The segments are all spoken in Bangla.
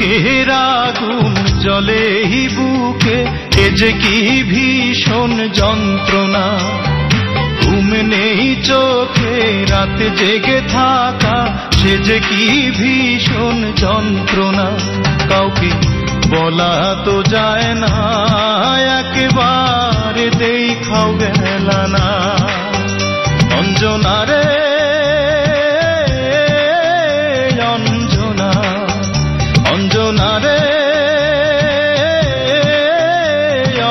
চোখের আগুন জ্বলে বুকে, এ যে কি ভীষণ যন্ত্রণা। ঘুম নেই চোখে রাতে জেগে থাকা, সে যে কি ভীষণ যন্ত্রণা। কাউকে বলা তো যায় না, একেবারে দেখাও গেল না। অঞ্জনা রে অঞ্জনা, অঞ্জনা রে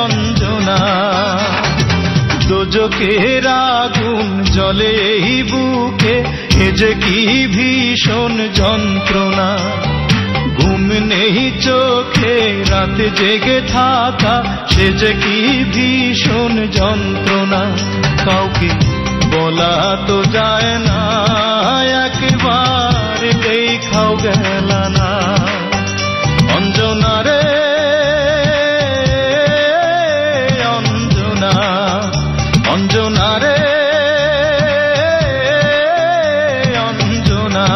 অঞ্জনা। দোজখের আগুন জ্বলে এই বুকে, এ যে কি ভীষণ যন্ত্রণা। ঘুম নেই চোখে রাতে জেগে থাকা, সে যে কি ভীষণ যন্ত্রণা। কাউকে বলা তো যায় না, একেবারে দেখাও গেল না। অঞ্জনা রে অঞ্জনা, অঞ্জনা রে অঞ্জনা।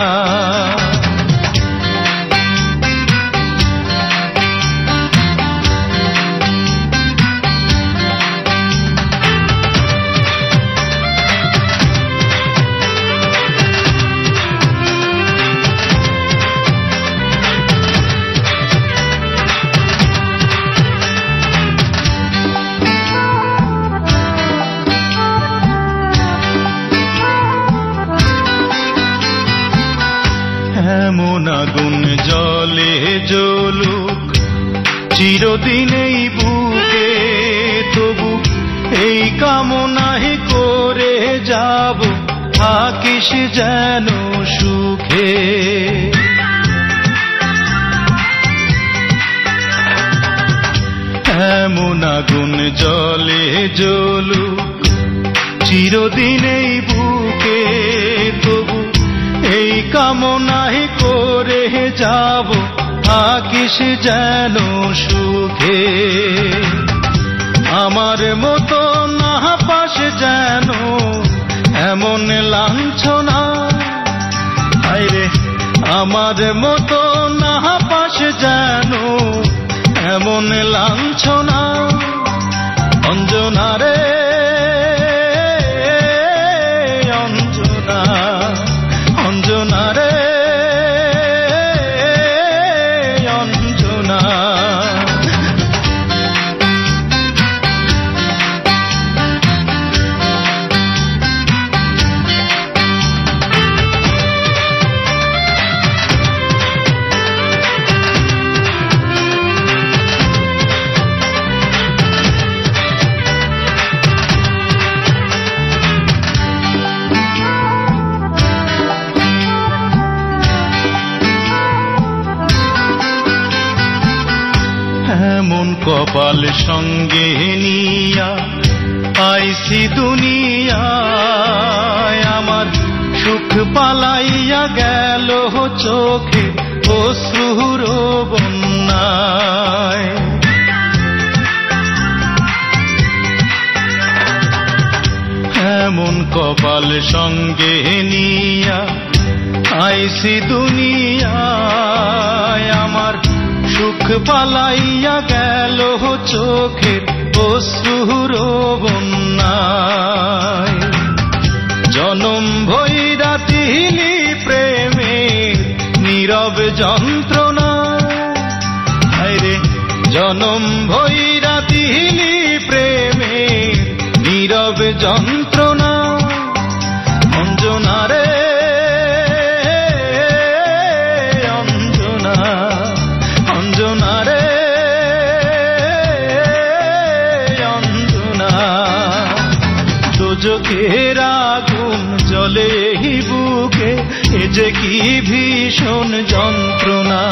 এমন আগুন জ্বলে জ্বলুক চিরদিন এই বুকে, তবু এই কামনাই করে যাব, থাকিস যেন সুখে। এমন আগুন জ্বলে জ্বলুক চিরদিন এই বুকে, তবু এই কামনাই করে যাব, থাকিস যেন সুখে। আমার মতো না পাস যেন এমন লাঞ্ছনা, আইরে আমার মতো না পাস যেন এমন লাঞ্ছনা। অঞ্জনা রে অঞ্জনা, অঞ্জনা রে অঞ্জনা। এমন কপাল সঙ্গে নিয়া আইসি দুনিয়ায়, আমার সুখ পালাইয়া গেল চোখে অশ্রুর বন্যায়। এমন কপাল সঙ্গে নিয়া আইসি দুনিয়ায়, আমার সুখ পালাইয়া গেল চোখের অশ্রুর বন্যায়। জনম ভৈরা তিলি প্রেমে নীরব যন্ত্রণা, হায়রে জনম ভৈরা তিলি প্রেমে নীরব যন্ত্রণা। অঞ্জনা রে অঞ্জনা, অঞ্জনা রে অঞ্জনা। দোজখের আগুন জ্বলে বুকে, এ যে কি ভীষণ যন্ত্রণা।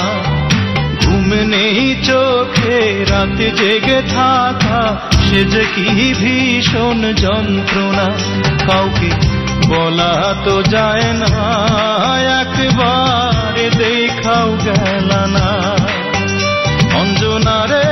ঘুম নেই চোখে রাতে জেগে থাকা, সে যে কি ভীষণ যন্ত্রণা। কাউকে বলা তো যায় না, একবারে দেখাও গেল না। অঞ্জনা রে